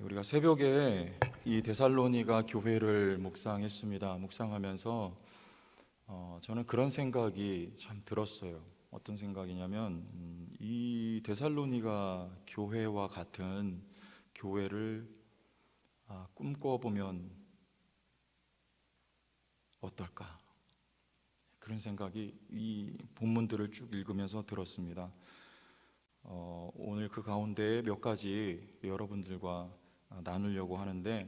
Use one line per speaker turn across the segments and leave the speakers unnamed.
우리가 새벽에 이 데살로니가 교회를 묵상했습니다. 묵상하면서 저는 그런 생각이 참 들었어요. 어떤 생각이냐면 이 데살로니가 교회와 같은 교회를 꿈꿔보면 어떨까? 그런 생각이 이 본문들을 쭉 읽으면서 들었습니다. 오늘 그 가운데 몇 가지 여러분들과 나누려고 하는데,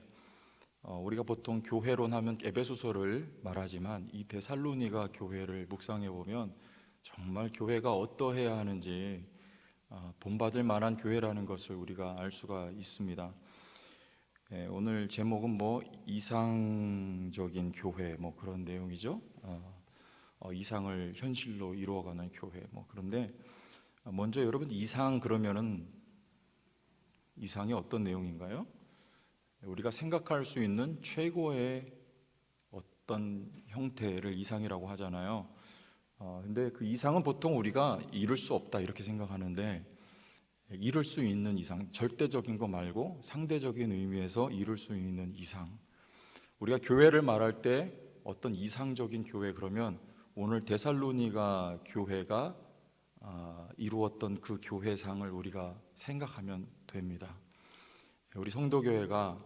우리가 보통 교회론 하면 에베소서를 말하지만 이 데살로니가 교회를 묵상해 보면 정말 교회가 어떠해야 하는지 본받을 만한 교회라는 것을 우리가 알 수가 있습니다. 오늘 제목은 이상적인 교회 그런 내용이죠. 이상을 현실로 이루어가는 교회 그런데 먼저 여러분, 이상 그러면은 이상이 어떤 내용인가요? 우리가 생각할 수 있는 최고의 어떤 형태를 이상이라고 하잖아요. 근데 그 이상은 보통 우리가 이룰 수 없다 이렇게 생각하는데, 이룰 수 있는 이상, 절대적인 거 말고 상대적인 의미에서 이룰 수 있는 이상. 우리가 교회를 말할 때 어떤 이상적인 교회, 그러면 오늘 데살로니가 교회가 이루었던 그 교회상을 우리가 생각하면 됩니다. 우리 성도교회가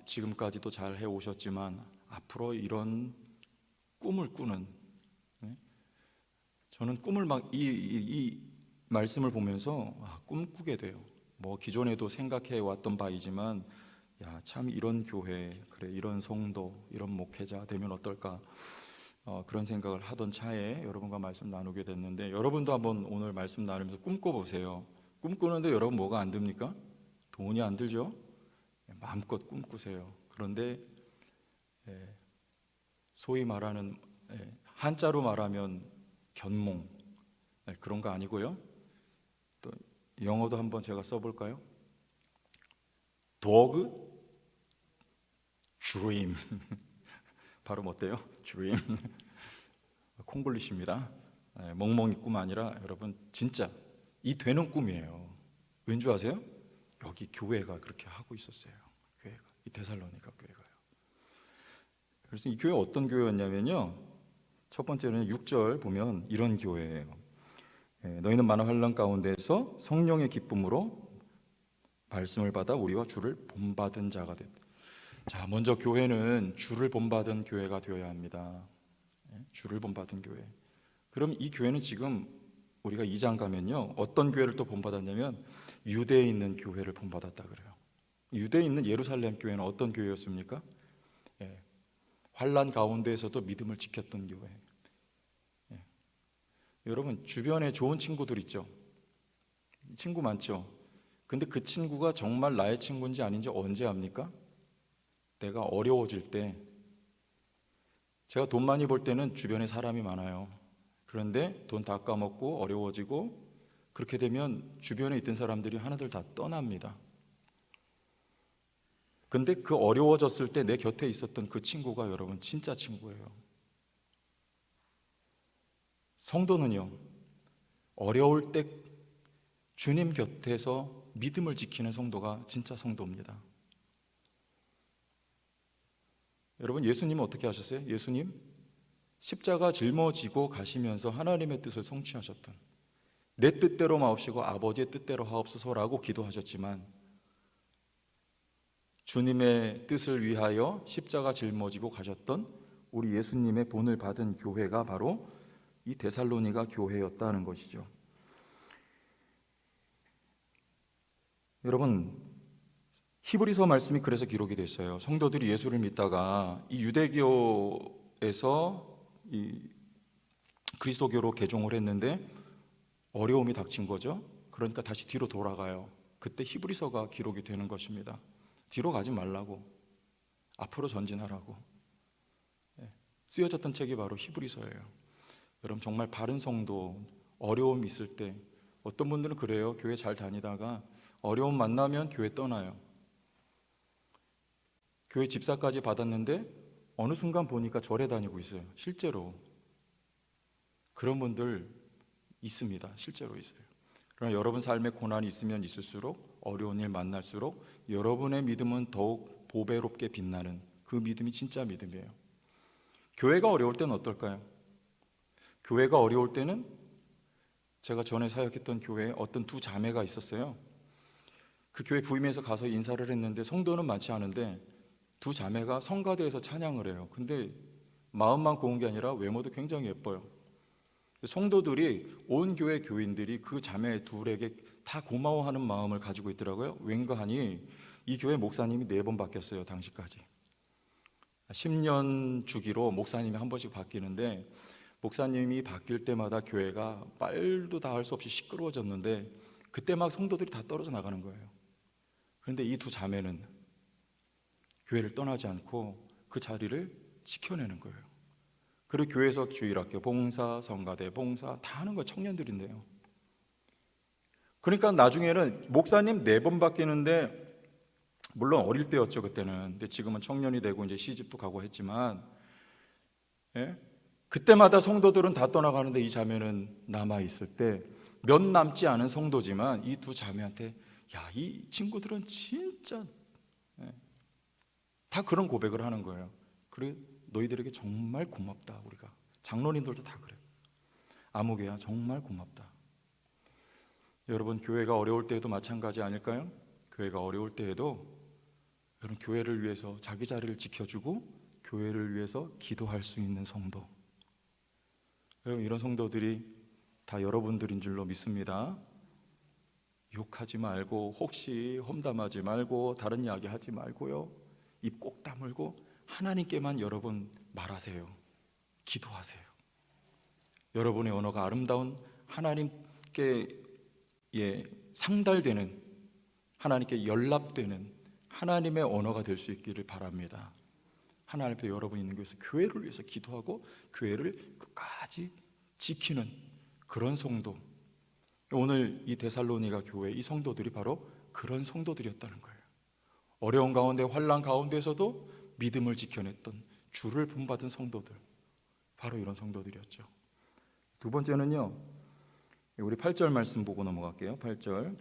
지금까지도 잘 해오셨지만 앞으로 이런 꿈을 꾸는, 저는 꿈을 이 말씀을 보면서 꿈꾸게 돼요. 기존에도 생각해 왔던 바이지만 참 이런 교회, 그래 이런 성도, 이런 목회자 되면 어떨까, 그런 생각을 하던 차에 여러분과 말씀 나누게 됐는데, 여러분도 한번 오늘 말씀 나누면서 꿈꿔보세요. 꿈꾸는데 여러분 뭐가 안 듭니까? 돈이 안 들죠? 마음껏 꿈꾸세요. 그런데 소위 말하는 한자로 말하면 견몽, 그런 거 아니고요. 또 영어도 한번 제가 써볼까요? Dog Dream. 발음 어때요? Dream. 콩글리시입니다. 멍멍이 꿈 아니라 여러분 진짜 이 되는 꿈이에요. 왠지 아세요? 여기 교회가 그렇게 하고 있었어요. 교회가, 이 데살로니가 교회가요. 그래서 이 교회 어떤 교회였냐면요, 첫 번째는 6절 보면 이런 교회예요. 너희는 많은 환난 가운데서 성령의 기쁨으로 말씀을 받아 우리와 주를 본받은 자가 됐다. 자, 먼저 교회는 주를 본받은 교회가 되어야 합니다. 주를 본받은 교회. 그럼 이 교회는 지금 우리가 2장 가면요, 어떤 교회를 또 본받았냐면 유대에 있는 교회를 본받았다 그래요. 유대에 있는 예루살렘 교회는 어떤 교회였습니까? 환난 가운데에서도 믿음을 지켰던 교회. 여러분, 주변에 좋은 친구들 있죠? 친구 많죠? 근데 그 친구가 정말 나의 친구인지 아닌지 언제 압니까? 내가 어려워질 때. 제가 돈 많이 벌 때는 주변에 사람이 많아요. 그런데 돈 다 까먹고 어려워지고 그렇게 되면 주변에 있던 사람들이 하나둘 다 떠납니다. 근데 그 어려워졌을 때 내 곁에 있었던 그 친구가 여러분 진짜 친구예요. 성도는요, 어려울 때 주님 곁에서 믿음을 지키는 성도가 진짜 성도입니다. 여러분, 예수님은 어떻게 하셨어요? 예수님 십자가 짊어지고 가시면서 하나님의 뜻을 성취하셨던, 내 뜻대로 마옵시고 아버지의 뜻대로 하옵소서라고 기도하셨지만 주님의 뜻을 위하여 십자가 짊어지고 가셨던 우리 예수님의 본을 받은 교회가 바로 이 데살로니가 교회였다는 것이죠. 여러분, 히브리서 말씀이 그래서 기록이 됐어요. 성도들이 예수를 믿다가 이 유대교에서 이 그리스도교로 개종을 했는데 어려움이 닥친 거죠. 그러니까 다시 뒤로 돌아가요. 그때 히브리서가 기록이 되는 것입니다. 뒤로 가지 말라고, 앞으로 전진하라고 쓰여졌던 책이 바로 히브리서예요. 여러분, 정말 바른 성도, 어려움이 있을 때, 어떤 분들은 그래요. 교회 잘 다니다가 어려움 만나면 교회 떠나요. 교회 집사까지 받았는데 어느 순간 보니까 절에 다니고 있어요. 실제로 그런 분들 있습니다. 실제로 있어요. 그러나 여러분 삶에 고난이 있으면 있을수록 어려운 일 만날수록 여러분의 믿음은 더욱 보배롭게 빛나는 그 믿음이 진짜 믿음이에요. 교회가 어려울 때는 어떨까요? 교회가 어려울 때는 제가 전에 사역했던 교회에 어떤 두 자매가 있었어요. 그 교회 부임해서 가서 인사를 했는데 성도는 많지 않은데 두 자매가 성가대에서 찬양을 해요. 근데 마음만 고운 게 아니라 외모도 굉장히 예뻐요. 성도들이, 온 교회 교인들이 그 자매 둘에게 다 고마워하는 마음을 가지고 있더라고요. 왠가 하니 이 교회 목사님이 4번 바뀌었어요. 당시까지 10년 주기로 목사님이 한 번씩 바뀌는데, 목사님이 바뀔 때마다 교회가 말도 다 할 수 없이 시끄러워졌는데 그때 막 성도들이 다 떨어져 나가는 거예요. 그런데 이 두 자매는 교회를 떠나지 않고 그 자리를 지켜내는 거예요. 그리고 교회에서 주일학교 봉사, 성가대 봉사 다 하는 거 청년들인데요. 그러니까 나중에는 목사님 4번 바뀌는데, 물론 어릴 때였죠 그때는. 근데 지금은 청년이 되고 이제 시집도 가고 했지만, 예? 그때마다 성도들은 다 떠나가는데 이 자매는 남아 있을 때 몇 남지 않은 성도지만 이 두 자매한테 야, 이 친구들은 진짜, 예, 다 그런 고백을 하는 거예요. 그래, 너희들에게 정말 고맙다. 우리가 장로님들도 다 그래요. 아무개야 정말 고맙다. 여러분, 교회가 어려울 때에도 마찬가지 아닐까요? 교회가 어려울 때에도 여러분, 교회를 위해서 자기 자리를 지켜주고 교회를 위해서 기도할 수 있는 성도, 여러분, 이런 성도들이 다 여러분들인 줄로 믿습니다. 욕하지 말고, 혹시 험담하지 말고, 다른 이야기 하지 말고요, 입 꼭 다물고 하나님께만 여러분 말하세요. 기도하세요. 여러분의 언어가 아름다운 하나님께 상달되는, 하나님께 연락되는 하나님의 언어가 될 수 있기를 바랍니다. 하나님 앞에 여러분이 있는 곳에서 교회를 위해서 기도하고 교회를 끝까지 지키는 그런 성도, 오늘 이 데살로니가 교회 이 성도들이 바로 그런 성도들이었다는 거예요. 어려운 가운데, 환난 가운데서도 믿음을 지켜냈던, 주를 본받은 성도들, 바로 이런 성도들이었죠. 두 번째는요, 우리 8절 말씀 보고 넘어갈게요. 8절,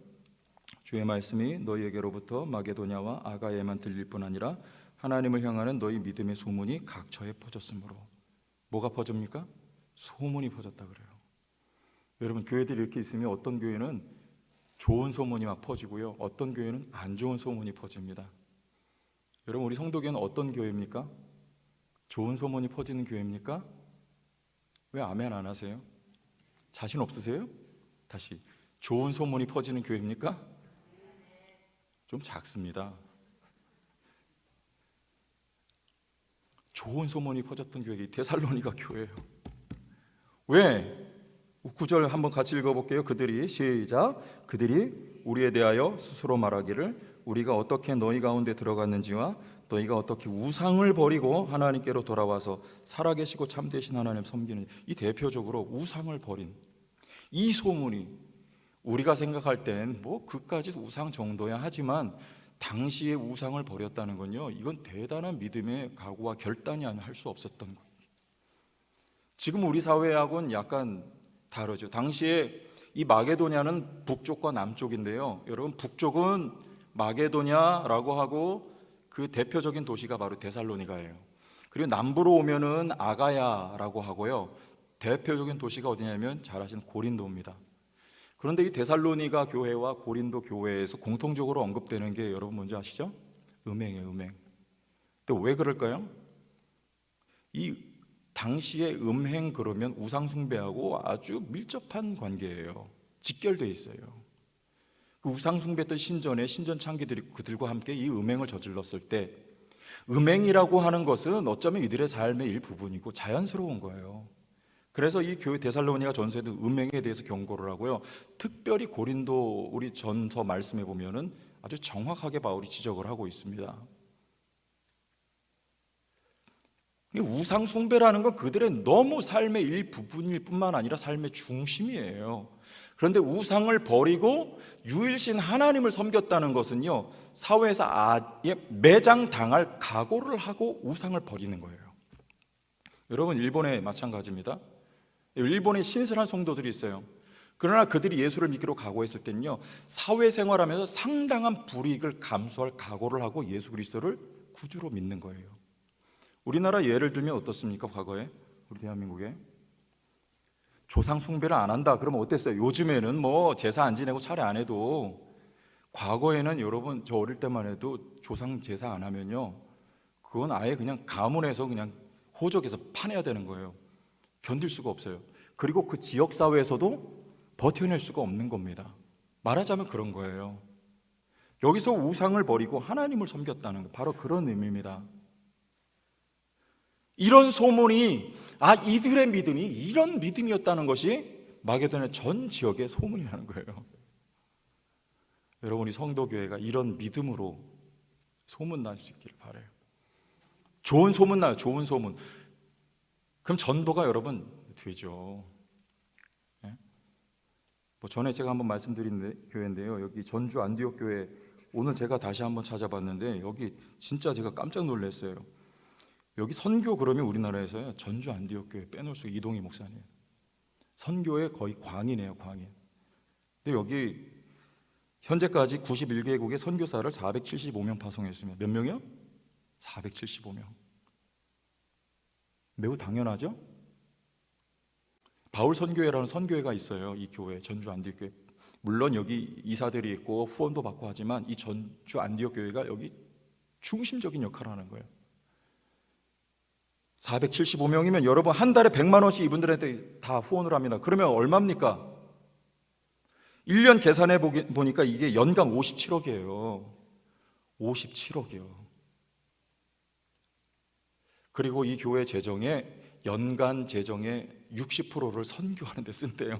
주의 말씀이 너희에게로부터 마게도냐와 아가야에만 들릴 뿐 아니라 하나님을 향하는 너희 믿음의 소문이 각처에 퍼졌으므로. 뭐가 퍼집니까? 소문이 퍼졌다 그래요. 여러분, 교회들이 이렇게 있으면 어떤 교회는 좋은 소문이 막 퍼지고요, 어떤 교회는 안 좋은 소문이 퍼집니다. 여러분, 우리 성도교회는 어떤 교회입니까? 좋은 소문이 퍼지는 교회입니까? 왜 아멘 안 하세요? 자신 없으세요? 다시, 좋은 소문이 퍼지는 교회입니까? 좀 작습니다. 좋은 소문이 퍼졌던 교회가 데살로니가 교회예요. 왜? 9절 한번 같이 읽어볼게요. 그들이, 시작, 그들이 우리에 대하여 스스로 말하기를 우리가 어떻게 너희 가운데 들어갔는지와 너희가 어떻게 우상을 버리고 하나님께로 돌아와서 살아계시고 참되신 하나님 섬기는, 이 대표적으로 우상을 버린 이 소문이, 우리가 생각할 땐 뭐 그까지 우상 정도야 하지만 당시에 우상을 버렸다는 건요, 이건 대단한 믿음의 각오와 결단이 아니면 할 수 없었던 거예요. 지금 우리 사회하고는 약간 다르죠. 당시에 이 마게도냐는 북쪽과 남쪽인데요, 여러분, 북쪽은 마게도냐라고 하고 그 대표적인 도시가 바로 데살로니가예요. 그리고 남부로 오면은 아가야라고 하고요, 대표적인 도시가 어디냐면 잘 아시는 고린도입니다. 그런데 이 데살로니가 교회와 고린도 교회에서 공통적으로 언급되는 게 여러분 뭔지 아시죠? 음행이에요, 음행. 근데 왜 그럴까요? 이 당시에 음행 그러면 우상 숭배하고 아주 밀접한 관계예요. 직결되어 있어요. 그 우상 숭배했던 신전의 신전 창기들이 그들과 함께 이 음행을 저질렀을 때, 음행이라고 하는 것은 어쩌면 이들의 삶의 일부분이고 자연스러운 거예요. 그래서 이 교회 데살로니가 전서에도 음행에 대해서 경고를 하고요, 특별히 고린도 우리 전서 말씀에 보면은 아주 정확하게 바울이 지적을 하고 있습니다. 우상 숭배라는 건 그들의 너무 삶의 일부분일 뿐만 아니라 삶의 중심이에요. 그런데 우상을 버리고 유일신 하나님을 섬겼다는 것은요, 사회에서 아예 매장당할 각오를 하고 우상을 버리는 거예요. 여러분, 일본에 마찬가지입니다. 일본에 신실한 성도들이 있어요. 그러나 그들이 예수를 믿기로 각오했을 때는요, 사회생활하면서 상당한 불이익을 감수할 각오를 하고 예수 그리스도를 구주로 믿는 거예요. 우리나라 예를 들면 어떻습니까? 과거에 우리 대한민국에 조상 숭배를 안 한다 그러면 어땠어요? 요즘에는 뭐 제사 안 지내고 차례 안 해도, 과거에는 여러분 저 어릴 때만 해도 조상 제사 안 하면요, 그건 아예 그냥 가문에서 그냥 호적에서 파내야 되는 거예요. 견딜 수가 없어요. 그리고 그 지역 사회에서도 버텨낼 수가 없는 겁니다. 말하자면 그런 거예요. 여기서 우상을 버리고 하나님을 섬겼다는 거, 바로 그런 의미입니다. 이런 소문이, 이들의 믿음이 이런 믿음이었다는 것이 마게도냐 전 지역의 소문이 나는 거예요. 여러분이 성도교회가 이런 믿음으로 소문날 수 있기를 바라요. 좋은 소문 나요. 좋은 소문. 그럼 전도가 여러분 되죠. 전에 제가 한번 말씀드린 교회인데요, 여기 전주 안디옥 교회, 오늘 제가 다시 한번 찾아봤는데 여기 진짜 제가 깜짝 놀랐어요. 여기 선교 그러면 우리나라에서요, 전주 안디옥 교회 빼놓을 수, 이동희 목사님 선교의 거의 광이네요, 광인. 근데 여기 현재까지 91개국의 선교사를 475명 파송했습니다. 몇 명이요? 475명. 매우 당연하죠? 바울 선교회라는 선교회가 있어요. 이 교회, 전주 안디옥 교회. 물론 여기 이사들이 있고 후원도 받고 하지만 이 전주 안디옥 교회가 여기 중심적인 역할을 하는 거예요. 475명이면 여러분 한 달에 100만 원씩 이분들한테 다 후원을 합니다. 그러면 얼마입니까? 1년 계산해 보니까 이게 연간 57억이에요. 57억이요. 그리고 이 교회 재정에, 연간 재정의 60%를 선교하는 데 쓴대요.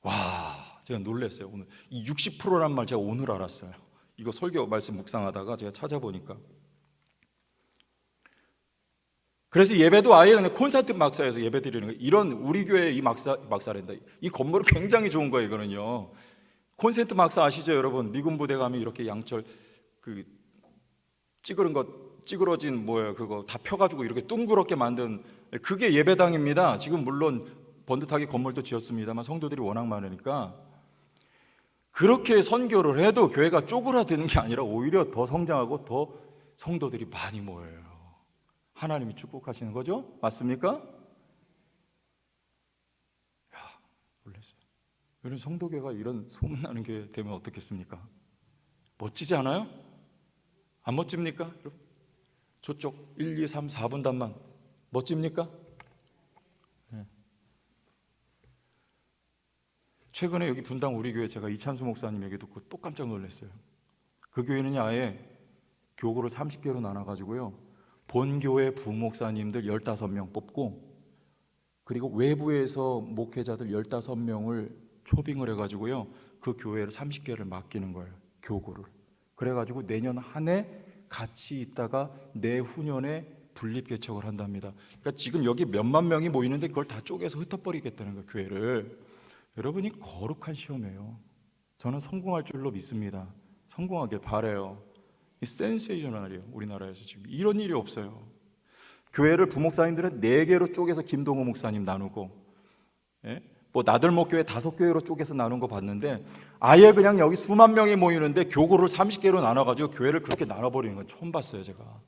와, 제가 놀랐어요. 오늘 이 60%란 말 제가 오늘 알았어요. 이거 설교 말씀 묵상하다가 제가 찾아보니까. 그래서 예배도 아예 그냥 콘서트 막사에서 예배 드리는 거예요. 이런 우리 교회 이 막사랜다. 이 건물은 굉장히 좋은 거예요, 이거는요. 콘센트 막사 아시죠, 여러분? 미군 부대 가면 이렇게 양철 그 찌그러진 그거 다 펴가지고 이렇게 둥그렇게 만든, 그게 예배당입니다. 지금 물론 번듯하게 건물도 지었습니다만 성도들이 워낙 많으니까 그렇게 선교를 해도 교회가 쪼그라드는 게 아니라 오히려 더 성장하고 더 성도들이 많이 모여요. 하나님이 축복하시는 거죠? 맞습니까? 놀랐어요. 여러분, 성도교회가 이런 소문나는 교회 되면 어떻겠습니까? 멋지지 않아요? 안 멋집니까? 여러분? 저쪽 1, 2, 3, 4분단만 멋집니까? 네. 최근에 여기 분당 우리 교회 제가 이찬수 목사님 얘기 듣고 또 깜짝 놀랐어요. 그 교회는 아예 교구를 30개로 나눠가지고요, 본교회 부목사님들 15명 뽑고, 그리고 외부에서 목회자들 15명을 초빙을 해가지고요, 그 교회를 30개를 맡기는 거예요, 교구를. 그래가지고 내년 한 해 같이 있다가 내후년에 분립개척을 한답니다. 그러니까 지금 여기 몇만 명이 모이는데 그걸 다 쪼개서 흩어버리겠다는 거예요, 교회를. 여러분이 거룩한 시험이에요. 저는 성공할 줄로 믿습니다. 성공하길 바라요. 이 센세이셔널이에요. 우리나라에서 지금 이런 일이 없어요. 교회를 부목사님들은 4개로 쪼개서 김동호 목사님 나누고, 나들목교회 5교회로 쪼개서 나눈 거 봤는데, 아예 그냥 여기 수만 명이 모이는데 교구를 30개로 나눠가지고 교회를 그렇게 나눠버리는 건 처음 봤어요, 제가.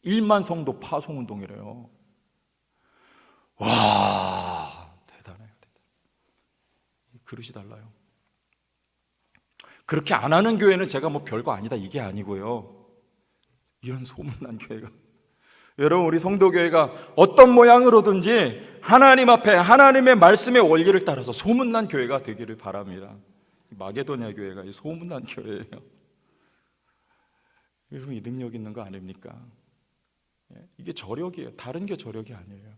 1만 성도 파송운동이래요. 와, 대단해요. 그릇이 달라요. 그렇게 안 하는 교회는 제가 별거 아니다 이게 아니고요, 이런 소문난 교회가, 여러분 우리 성도교회가 어떤 모양으로든지 하나님 앞에 하나님의 말씀의 원리를 따라서 소문난 교회가 되기를 바랍니다. 마게도냐 교회가 이 소문난 교회예요. 여러분 이 능력 있는 거 아닙니까? 이게 저력이에요. 다른 게 저력이 아니에요.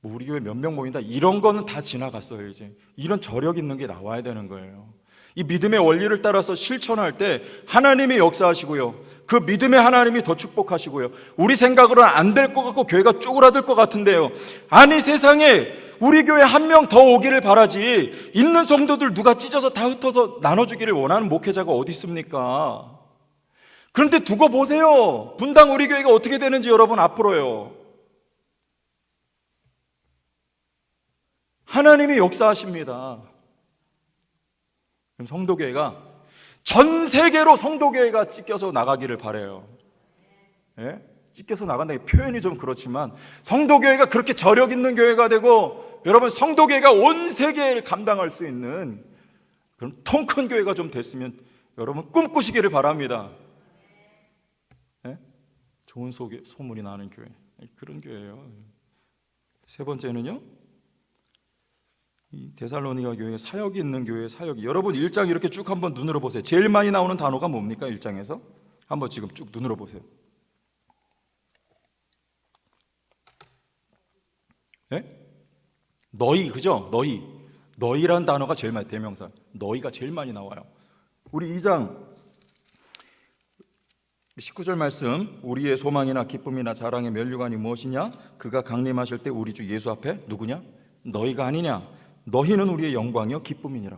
우리 교회 몇 명 모인다 이런 거는 다 지나갔어요. 이제 이런 저력 있는 게 나와야 되는 거예요. 이 믿음의 원리를 따라서 실천할 때 하나님이 역사하시고요, 그 믿음의 하나님이 더 축복하시고요, 우리 생각으로는 안 될 것 같고 교회가 쪼그라들 것 같은데요, 아니 세상에 우리 교회 한 명 더 오기를 바라지, 있는 성도들 누가 찢어서 다 흩어서 나눠주기를 원하는 목회자가 어디 있습니까? 그런데 두고 보세요. 분당 우리 교회가 어떻게 되는지 여러분 앞으로요. 하나님이 역사하십니다. 그럼 성도교회가 전 세계로 성도교회가 찢겨서 나가기를 바라요. 예? 찢겨서 나간다는 표현이 좀 그렇지만 성도교회가 그렇게 저력 있는 교회가 되고, 여러분 성도교회가 온 세계를 감당할 수 있는 그런 통 큰 교회가 좀 됐으면 여러분 꿈꾸시기를 바랍니다. 예? 좋은 소문이 나는 교회, 그런 교회예요. 세 번째는요, 이 데살로니가 교회에 사역이 있는 교회의 사역이, 여러분 1장 이렇게 쭉 한번 눈으로 보세요. 제일 많이 나오는 단어가 뭡니까? 1장에서 한번 지금 쭉 눈으로 보세요. 네? 너희, 그죠? 너희란 단어가 제일 많이, 대명사 너희가 제일 많이 나와요. 우리 2장 19절 말씀, 우리의 소망이나 기쁨이나 자랑의 면류관이 무엇이냐? 그가 강림하실 때 우리 주 예수 앞에 누구냐? 너희가 아니냐? 너희는 우리의 영광이요 기쁨이니라.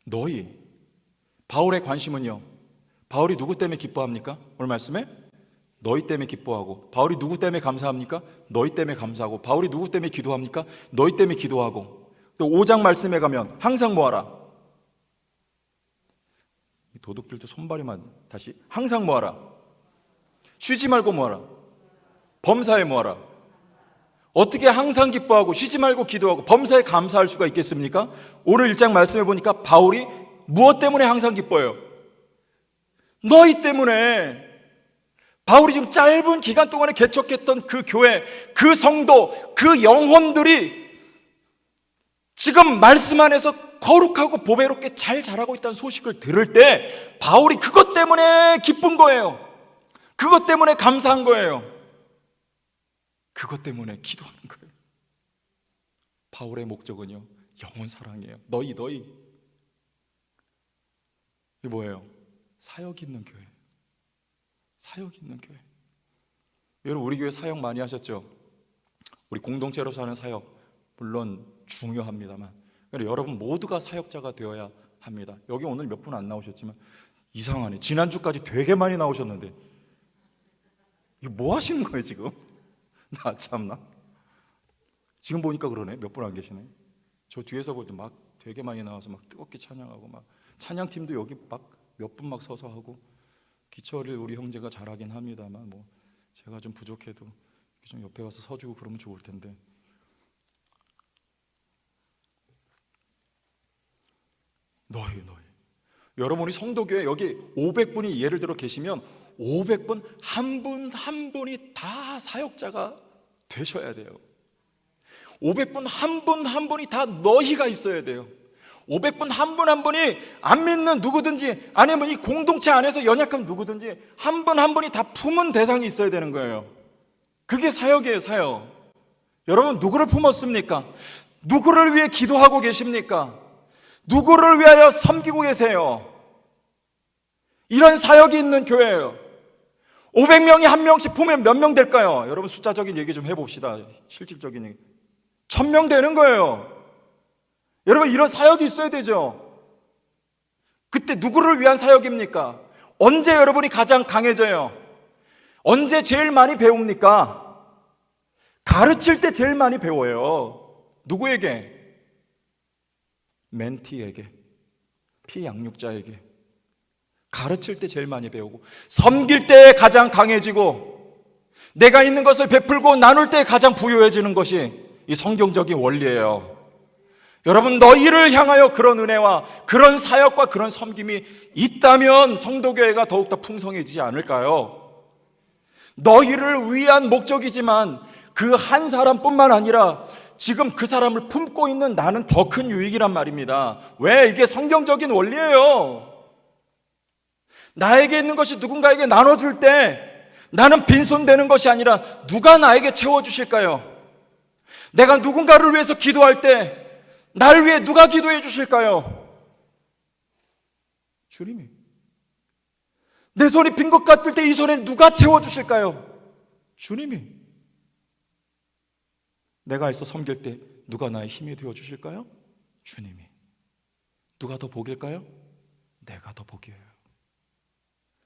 너희. 바울의 관심은요, 바울이 누구 때문에 기뻐합니까? 오늘 말씀에 너희 때문에 기뻐하고, 바울이 누구 때문에 감사합니까? 너희 때문에 감사하고, 바울이 누구 때문에 기도합니까? 너희 때문에 기도하고. 또 5장 말씀에 가면 항상 뭐하라? 도둑들도 손발이만 다시, 항상 뭐하라? 쉬지 말고 뭐하라? 범사에 뭐하라? 어떻게 항상 기뻐하고 쉬지 말고 기도하고 범사에 감사할 수가 있겠습니까? 오늘 1장 말씀해 보니까 바울이 무엇 때문에 항상 기뻐요? 너희 때문에. 바울이 지금 짧은 기간 동안에 개척했던 그 교회, 그 성도, 그 영혼들이 지금 말씀 안에서 거룩하고 보배롭게 잘 자라고 있다는 소식을 들을 때 바울이 그것 때문에 기쁜 거예요. 그것 때문에 감사한 거예요. 그것 때문에 기도하는 거예요. 바울의 목적은요, 영혼 사랑이에요. 너희. 이게 뭐예요? 사역 있는 교회. 사역 있는 교회. 여러분 우리 교회 사역 많이 하셨죠? 우리 공동체로서 하는 사역 물론 중요합니다만, 여러분 모두가 사역자가 되어야 합니다. 여기 오늘 몇 분 안 나오셨지만 이상하네, 지난주까지 되게 많이 나오셨는데 이거 뭐 하시는 거예요 지금? 나 참나, 지금 보니까 그러네. 몇 분 안 계시네. 저 뒤에서 볼 때 막 되게 많이 나와서 막 뜨겁게 찬양하고, 막 찬양팀도 여기 막 몇 분 막 서서 하고, 기초를 우리 형제가 잘하긴 합니다만 뭐 제가 좀 부족해도 좀 옆에 가서 서주고 그러면 좋을 텐데. 너희. 여러분 우리 성도교회 여기 500분이 예를 들어 계시면 500분 한 분 한 분이 다 사역자가 되셔야 돼요. 500분 한 분 한 분이 다 너희가 있어야 돼요. 500분 한 분 한 분이 안 믿는 누구든지, 아니면 이 공동체 안에서 연약한 누구든지 한 분 한 분이 다 품은 대상이 있어야 되는 거예요. 그게 사역이에요, 사역. 여러분 누구를 품었습니까? 누구를 위해 기도하고 계십니까? 누구를 위하여 섬기고 계세요? 이런 사역이 있는 교회예요. 500명이 한 명씩 품으면 몇 명 될까요? 여러분 숫자적인 얘기 좀 해봅시다. 실질적인 얘기. 1000명 되는 거예요. 여러분 이런 사역이 있어야 되죠. 그때 누구를 위한 사역입니까? 언제 여러분이 가장 강해져요? 언제 제일 많이 배웁니까? 가르칠 때 제일 많이 배워요. 누구에게? 멘티에게, 피양육자에게. 가르칠 때 제일 많이 배우고, 섬길 때 가장 강해지고, 내가 있는 것을 베풀고 나눌 때 가장 부유해지는 것이 이 성경적인 원리예요. 여러분 너희를 향하여 그런 은혜와 그런 사역과 그런 섬김이 있다면 성도교회가 더욱더 풍성해지지 않을까요? 너희를 위한 목적이지만 그 한 사람뿐만 아니라 지금 그 사람을 품고 있는 나는 더 큰 유익이란 말입니다. 왜? 이게 성경적인 원리예요. 나에게 있는 것이 누군가에게 나눠줄 때 나는 빈손되는 것이 아니라 누가 나에게 채워주실까요? 내가 누군가를 위해서 기도할 때 날 위해 누가 기도해 주실까요? 주님이. 내 손이 빈 것 같을 때 이 손에 누가 채워주실까요? 주님이. 내가 있어 섬길 때 누가 나의 힘이 되어 주실까요? 주님이. 누가 더 복일까요? 내가 더 복이에요.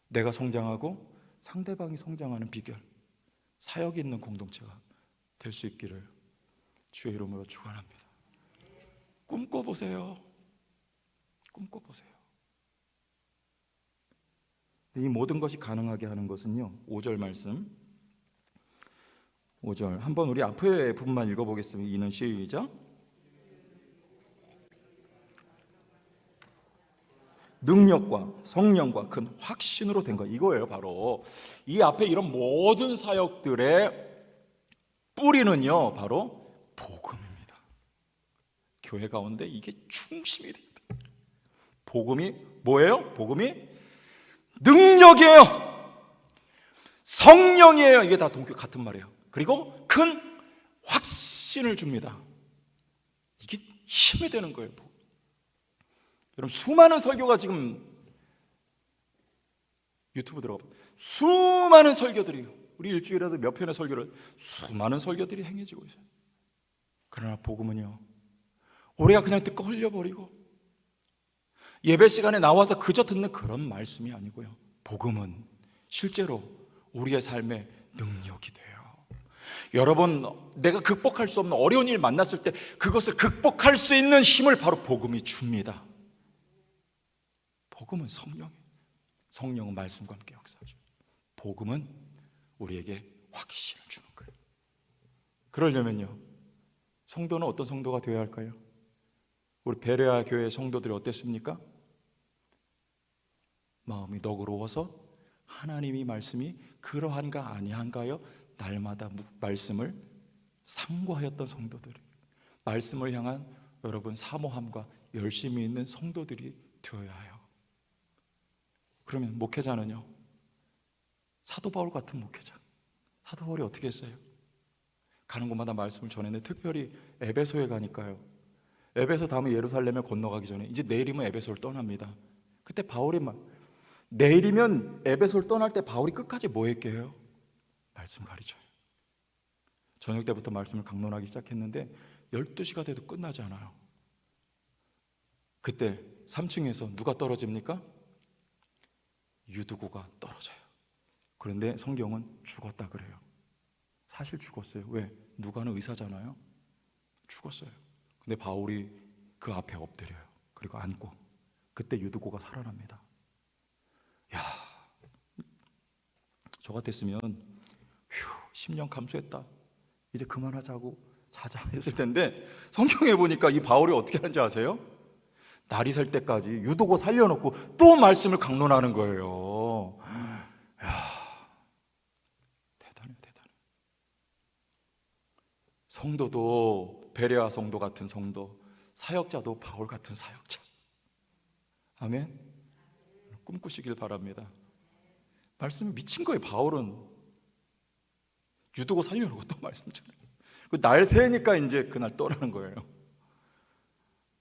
내가 성장하고 상대방이 성장하는 비결, 사역이 있는 공동체가 될 수 있기를 주의 이름으로 축원합니다. 꿈꿔보세요. 꿈꿔보세요. 이 모든 것이 가능하게 하는 것은요, 5절 말씀, 5절 한번 우리 앞에 부분만 읽어보겠습니다. 이는 시작. 능력과 성령과 큰 확신으로 된 것, 이거예요. 바로 이 앞에 이런 모든 사역들의 뿌리는요, 바로 복음입니다. 교회 가운데 이게 중심이 됩니다. 복음이 뭐예요? 복음이 능력이에요. 성령이에요. 이게 다 같은 말이에요. 그리고 큰 확신을 줍니다. 이게 힘이 되는 거예요. 여러분, 수많은 설교가 지금 유튜브 들어가 수많은 설교들이요, 우리 일주일에도 몇 편의 설교를 수많은 설교들이 행해지고 있어요. 그러나 복음은요, 우리가 그냥 듣고 흘려버리고 예배 시간에 나와서 그저 듣는 그런 말씀이 아니고요, 복음은 실제로 우리의 삶의 능력이 돼요. 여러분, 내가 극복할 수 없는 어려운 일 만났을 때 그것을 극복할 수 있는 힘을 바로 복음이 줍니다. 복음은 성령이에요. 성령은 말씀과 함께 역사하죠. 복음은 우리에게 확신을 주는 거예요. 그러려면요, 성도는 어떤 성도가 되어야 할까요? 우리 베레아 교회 성도들이 어땠습니까? 마음이 너그러워서 하나님이 말씀이 그러한가 아니한가요? 날마다 말씀을 상고하였던 성도들이, 말씀을 향한 여러분 사모함과 열심히 있는 성도들이 되어야 해요. 그러면 목회자는요, 사도 바울 같은 목회자. 사도 바울이 어떻게 했어요? 가는 곳마다 말씀을 전했는데, 특별히 에베소에 가니까요, 에베소 다음에 예루살렘에 건너가기 전에 이제 내일이면 에베소를 떠납니다. 그때 바울이 내일이면 에베소를 떠날 때 바울이 끝까지 뭐 했게요? 말씀 가르쳐요. 저녁 때부터 말씀을 강론하기 시작했는데 12시가 돼도 끝나지 않아요. 그때 3층에서 누가 떨어집니까? 유두고가 떨어져요. 그런데 성경은 죽었다 그래요. 사실 죽었어요. 왜? 누가는 의사잖아요. 죽었어요. 근데 바울이 그 앞에 엎드려요. 그리고 안고, 그때 유두고가 살아납니다. 야, 저 같았으면 10년 감수했다, 이제 그만하자고 자자 했을 텐데, 성경에 보니까 이 바울이 어떻게 하는지 아세요? 날이 살 때까지 유두고 살려놓고 또 말씀을 강론하는 거예요. 야, 대단해. 성도도 베레아 성도 같은 성도, 사역자도 바울 같은 사역자. 아멘. 꿈꾸시길 바랍니다. 말씀 미친 거예요. 바울은 유두고 살려놓고 또 말씀 전해요. 날 새니까 이제 그날 떠나는 거예요.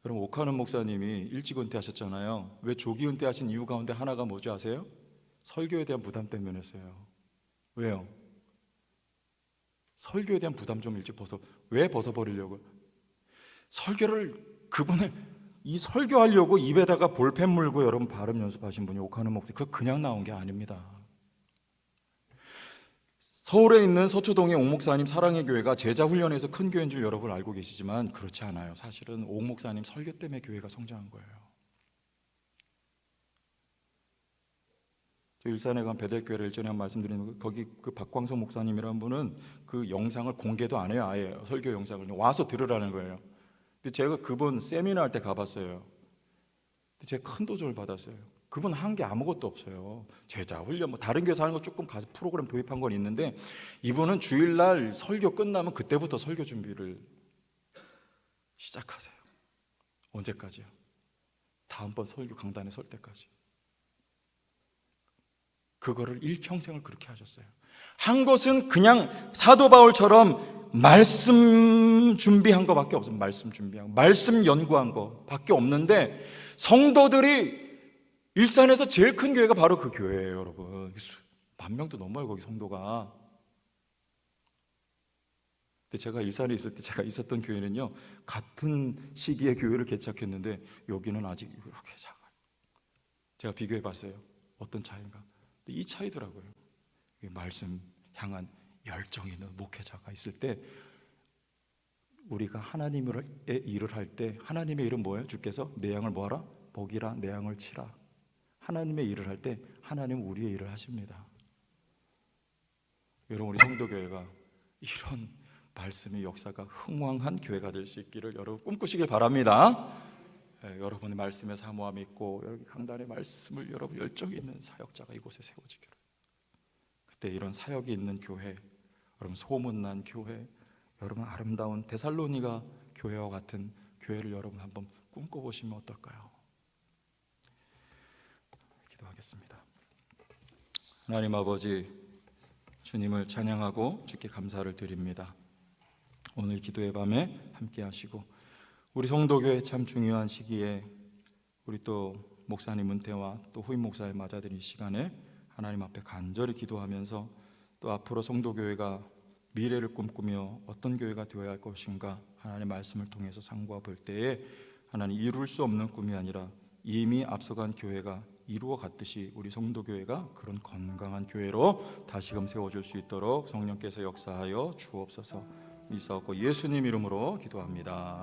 여러분, 오카는 목사님이 일찍 은퇴하셨잖아요. 왜 조기 은퇴하신 이유 가운데 하나가 뭔지 아세요? 설교에 대한 부담 때문이었어요. 왜요? 설교에 대한 부담 좀 일찍 왜 벗어버리려고요? 설교를, 그분의 이 설교하려고 입에다가 볼펜 물고 여러분 발음 연습하신 분이 오카는 목사님, 그거 그냥 나온 게 아닙니다. 서울에 있는 서초동의 옥 목사님 사랑의 교회가 제자 훈련에서 큰 교회인 줄 여러분 알고 계시지만 그렇지 않아요. 사실은 옥 목사님 설교 때문에 교회가 성장한 거예요. 저 일산에 간 베델교회를 일전에 한 말씀드리는, 거기 그 박광석 목사님이라는 분은 그 영상을 공개도 안 해요. 아예 설교 영상을 와서 들으라는 거예요. 근데 제가 그분 세미나 할 때 가봤어요. 근데 제가 큰 도전을 받았어요. 그분 한 게 아무것도 없어요. 제자 훈련, 다른 교회에서 하는 거 조금 가서 프로그램 도입한 건 있는데, 이분은 주일날 설교 끝나면 그때부터 설교 준비를 시작하세요. 언제까지요? 다음번 설교 강단에 설 때까지. 그거를 일평생을 그렇게 하셨어요. 한 것은 그냥 사도 바울처럼 말씀 준비한 거밖에 없어요. 말씀 준비한 거, 말씀 연구한 거밖에 없는데, 성도들이 일산에서 제일 큰 교회가 바로 그 교회예요, 여러분. 10,000명도 넘어요, 거기 성도가. 근데 제가 일산에 있을 때 제가 있었던 교회는요, 같은 시기에 교회를 개척했는데 여기는 아직 이렇게 작아요. 제가 비교해 봤어요. 어떤 차이인가? 이 차이더라고요. 말씀 향한 열정이 있는 목회자가 있을 때 우리가 하나님의 일을 할 때 하나님의 일은 뭐예요? 주께서 내 양을 뭐하라? 먹이라, 내 양을 치라. 하나님의 일을 할 때 하나님은 우리의 일을 하십니다. 여러분, 우리 성도교회가 이런 말씀의 역사가 흥왕한 교회가 될 수 있기를 여러분 꿈꾸시길 바랍니다. 여러분의 말씀에 사모함이 있고 여기 강단의 말씀을 여러분 열정이 있는 사역자가 이곳에 세워지기를. 그때 이런 사역이 있는 교회, 여러분 소문난 교회, 여러분 아름다운 데살로니가 교회와 같은 교회를 여러분 한번 꿈꿔보시면 어떨까요? 기도하겠습니다. 하나님 아버지, 주님을 찬양하고 주께 감사를 드립니다. 오늘 기도의 밤에 함께 하시고 우리 성도교회 참 중요한 시기에 우리 또 목사님 은퇴와 또 후임 목사의 맞아들인 시간에 하나님 앞에 간절히 기도하면서 또 앞으로 성도교회가 미래를 꿈꾸며 어떤 교회가 되어야 할 것인가 하나님의 말씀을 통해서 상고해 볼 때에 하나님 이룰 수 없는 꿈이 아니라 이미 앞서간 교회가 이루어 갔듯이 우리 성도교회가 그런 건강한 교회로 다시금 세워줄 수 있도록 성령께서 역사하여 주옵소서. 믿사옵고 예수님 이름으로 기도합니다.